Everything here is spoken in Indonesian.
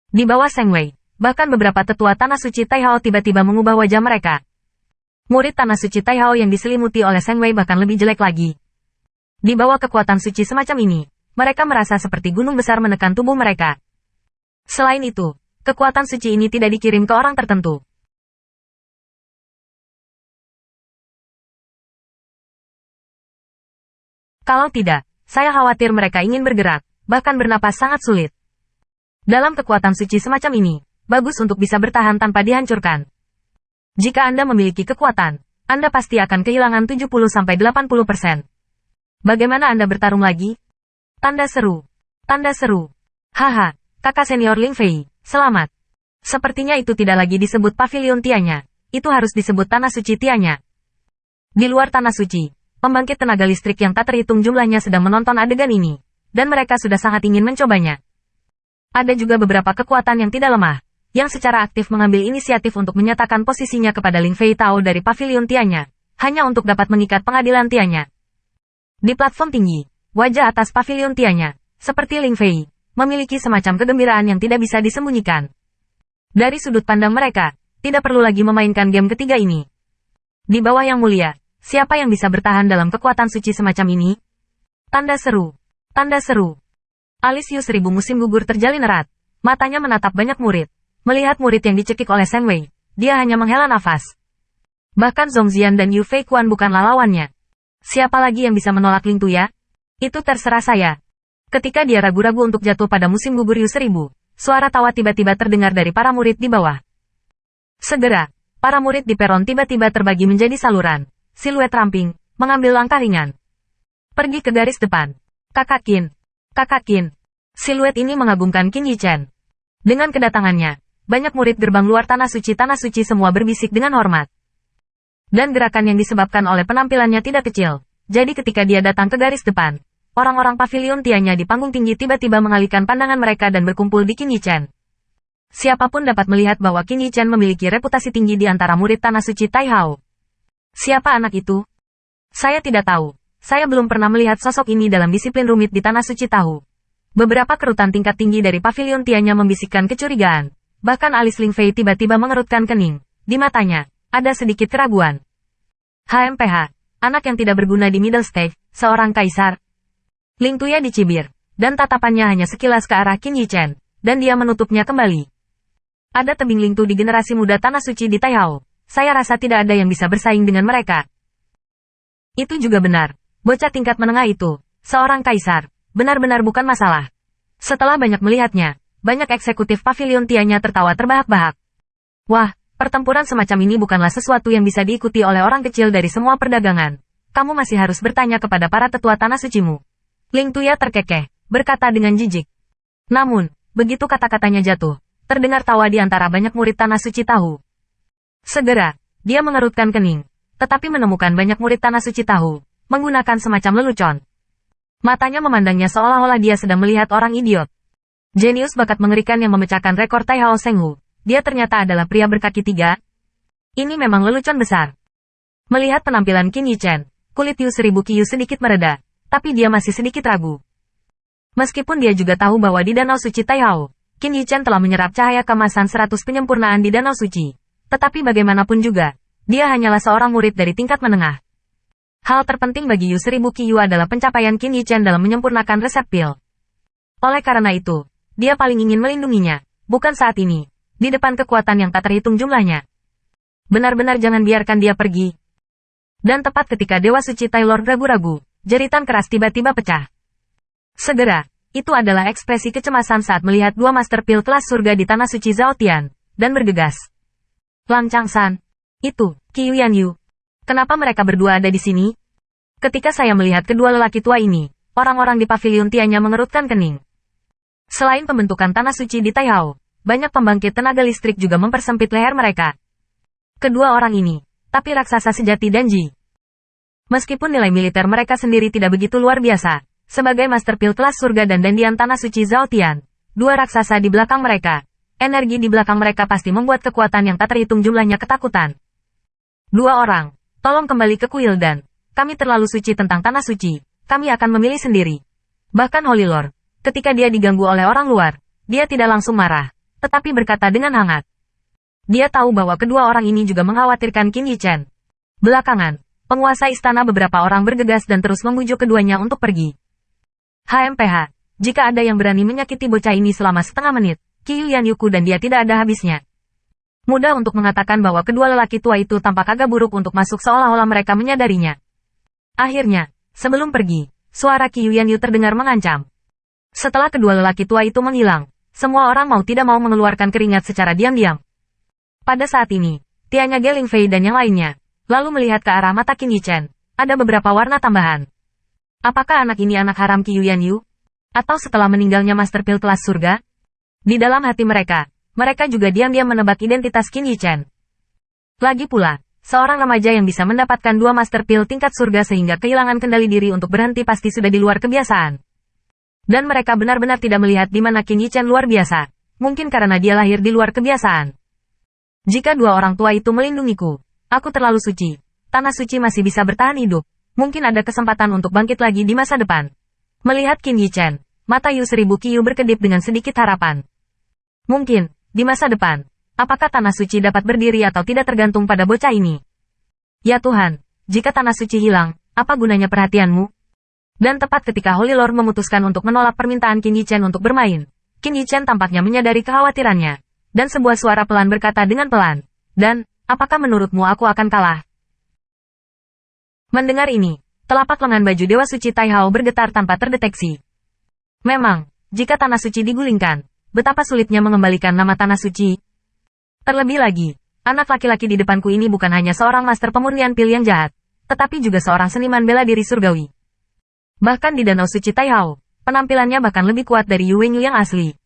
Di bawah Seng Wei, bahkan beberapa tetua Tanah Suci Taihao tiba-tiba mengubah wajah mereka. Murid Tanah Suci Taihao yang diselimuti oleh Seng Wei bahkan lebih jelek lagi. Di bawah kekuatan suci semacam ini, mereka merasa seperti gunung besar menekan tubuh mereka. Selain itu, kekuatan suci ini tidak dikirim ke orang tertentu. Kalau tidak, saya khawatir mereka ingin bergerak, bahkan bernapas sangat sulit. Dalam kekuatan suci semacam ini, bagus untuk bisa bertahan tanpa dihancurkan. Jika Anda memiliki kekuatan, Anda pasti akan kehilangan 70-80%. Bagaimana Anda bertarung lagi? Tanda seru. Tanda seru. Haha, kakak senior Ling Fei, selamat. Sepertinya itu tidak lagi disebut Pavilion Tianya, itu harus disebut Tanah Suci Tianya. Di luar Tanah Suci, pembangkit tenaga listrik yang tak terhitung jumlahnya sedang menonton adegan ini, dan mereka sudah sangat ingin mencobanya. Ada juga beberapa kekuatan yang tidak lemah, yang secara aktif mengambil inisiatif untuk menyatakan posisinya kepada Ling Fei Tao dari Pavilion Tianya, hanya untuk dapat mengikat pengadilan Tianya. Di platform tinggi, wajah atas Pavilion Tianya, seperti Ling Fei, memiliki semacam kegembiraan yang tidak bisa disembunyikan. Dari sudut pandang mereka, tidak perlu lagi memainkan game ketiga ini. Di bawah Yang Mulia, siapa yang bisa bertahan dalam kekuatan suci semacam ini? Tanda seru. Tanda seru. Alis Yu Seribu Musim Gugur terjalin erat. Matanya menatap banyak murid. Melihat murid yang dicekik oleh Seng Wei, dia hanya menghela nafas. Bahkan Zhong Zian dan Yu Fei Kuan bukanlah lawannya. Siapa lagi yang bisa menolak Ling Tuya? Itu terserah saya. Ketika dia ragu-ragu untuk jatuh pada musim gugur Yu Seribu, suara tawa tiba-tiba terdengar dari para murid di bawah. Segera, para murid di peron tiba-tiba terbagi menjadi saluran. Siluet ramping, mengambil langkah ringan. Pergi ke garis depan. Kakak Qin. Kakak Qin. Siluet ini mengagumkan Qin Yichen. Dengan kedatangannya, banyak murid gerbang luar Tanah Suci semua berbisik dengan hormat. Dan gerakan yang disebabkan oleh penampilannya tidak kecil. Jadi ketika dia datang ke garis depan, orang-orang Pavilion Tianya di panggung tinggi tiba-tiba mengalihkan pandangan mereka dan berkumpul di Qin Yichen. Siapapun dapat melihat bahwa Qin Yichen memiliki reputasi tinggi di antara murid Tanah Suci Taihao. Siapa anak itu? Saya tidak tahu. Saya belum pernah melihat sosok ini dalam disiplin rumit di Tanah Suci Tahu. Beberapa kerutan tingkat tinggi dari Pavilion Tianya membisikkan kecurigaan. Bahkan alis Ling Fei tiba-tiba mengerutkan kening. Di matanya, ada sedikit keraguan. HMPH, anak yang tidak berguna di middle stage, seorang kaisar. Ling Tuya dicibir, dan tatapannya hanya sekilas ke arah Qin Yichen, dan dia menutupnya kembali. Ada tebing Ling Tu di generasi muda Tanah Suci di Taihao. Saya rasa tidak ada yang bisa bersaing dengan mereka. Itu juga benar. Bocah tingkat menengah itu, seorang kaisar, benar-benar bukan masalah. Setelah banyak melihatnya, banyak eksekutif Pavilion Tianya tertawa terbahak-bahak. Wah, pertempuran semacam ini bukanlah sesuatu yang bisa diikuti oleh orang kecil dari semua perdagangan. Kamu masih harus bertanya kepada para tetua Tanah Sucimu. Ling Tuya terkekeh, berkata dengan jijik. Namun, begitu kata-katanya jatuh, terdengar tawa di antara banyak murid Tanah Suci Tahu. Segera, dia mengerutkan kening, tetapi menemukan banyak murid Tanah Suci Tahu, menggunakan semacam lelucon. Matanya memandangnya seolah-olah dia sedang melihat orang idiot. Jenius bakat mengerikan yang memecahkan rekor Taihao Senghu, dia ternyata adalah pria berkaki tiga. Ini memang lelucon besar. Melihat penampilan Qin Yichen, kulit Yu Seribu Qiyu sedikit mereda, tapi dia masih sedikit ragu. Meskipun dia juga tahu bahwa di Danau Suci Taihao, Qin Yichen telah menyerap cahaya kemasan 100 penyempurnaan di Danau Suci. Tetapi bagaimanapun juga, dia hanyalah seorang murid dari tingkat menengah. Hal terpenting bagi Yu Seribu Qiyu adalah pencapaian Qin Yichen dalam menyempurnakan resep pil. Oleh karena itu, dia paling ingin melindunginya, bukan saat ini, di depan kekuatan yang tak terhitung jumlahnya. Benar-benar jangan biarkan dia pergi. Dan tepat ketika Dewa Suci Tai Lord ragu-ragu, jeritan keras tiba-tiba pecah. Segera, itu adalah ekspresi kecemasan saat melihat dua master pil kelas surga di Tanah Suci Zhao Tian, dan bergegas. Lang Changsan. Itu, Qiyu Yanyu. Kenapa mereka berdua ada di sini? Ketika saya melihat kedua lelaki tua ini, orang-orang di Pavilion Tianya mengerutkan kening. Selain pembentukan Tanah Suci di Taihao, banyak pembangkit tenaga listrik juga mempersempit leher mereka. Kedua orang ini, tapi raksasa sejati dan Ji. Meskipun nilai militer mereka sendiri tidak begitu luar biasa, sebagai master pil kelas surga dan dandian Tanah Suci Zhao Tian, dua raksasa di belakang mereka, energi di belakang mereka pasti membuat kekuatan yang tak terhitung jumlahnya ketakutan. Dua orang. Tolong kembali ke kuil dan, kami terlalu suci tentang Tanah Suci, kami akan memilih sendiri. Bahkan Holy Lord, ketika dia diganggu oleh orang luar, dia tidak langsung marah. tetapi berkata dengan hangat. Dia tahu bahwa kedua orang ini juga mengkhawatirkan Qin Yichen. Belakangan, penguasa istana beberapa orang bergegas dan terus membujuk keduanya untuk pergi. HMPH, jika ada yang berani menyakiti bocah ini selama setengah menit, Qiyu Yanyuku dan dia tidak ada habisnya. Mudah untuk mengatakan bahwa kedua lelaki tua itu tampak agak buruk untuk masuk seolah-olah mereka menyadarinya. Akhirnya, sebelum pergi, suara Qiyu Yanyu terdengar mengancam. Setelah kedua lelaki tua itu menghilang, semua orang mau tidak mau mengeluarkan keringat secara diam-diam. Pada saat ini, Tianya Geling Fei dan yang lainnya, lalu melihat ke arah mata Qin Yichen, ada beberapa warna tambahan. Apakah anak ini anak haram Qiyu Yanyu? Atau setelah meninggalnya Master Pil kelas surga? Di dalam hati mereka juga diam-diam menebak identitas Qin Yichen. Lagi pula, seorang remaja yang bisa mendapatkan 2 Master Pil tingkat surga sehingga kehilangan kendali diri untuk berhenti pasti sudah di luar kebiasaan. Dan mereka benar-benar tidak melihat di mana Qin Yichen luar biasa, mungkin karena dia lahir di luar kebiasaan. Jika 2 orang tua itu melindungiku, aku terlalu suci, tanah suci masih bisa bertahan hidup, mungkin ada kesempatan untuk bangkit lagi di masa depan. Melihat Qin Yichen, mata Yu Seribu Qiyu berkedip dengan sedikit harapan. Mungkin, di masa depan, apakah tanah suci dapat berdiri atau tidak tergantung pada bocah ini? Ya Tuhan, jika tanah suci hilang, apa gunanya perhatianmu? Dan tepat ketika Holy Lord memutuskan untuk menolak permintaan Qin Yichen untuk bermain, Qin Yichen tampaknya menyadari kekhawatirannya, dan sebuah suara pelan berkata dengan pelan, dan, apakah menurutmu aku akan kalah? Mendengar ini, telapak lengan baju Dewa Suci Tai Hao bergetar tanpa terdeteksi. Memang, jika tanah suci digulingkan, betapa sulitnya mengembalikan nama tanah suci. Terlebih lagi, anak laki-laki di depanku ini bukan hanya seorang master pemurnian pil yang jahat, tetapi juga seorang seniman bela diri surgawi. Bahkan di Danau Suci Tai Hao, penampilannya bahkan lebih kuat dari Yu Wenyu yang asli.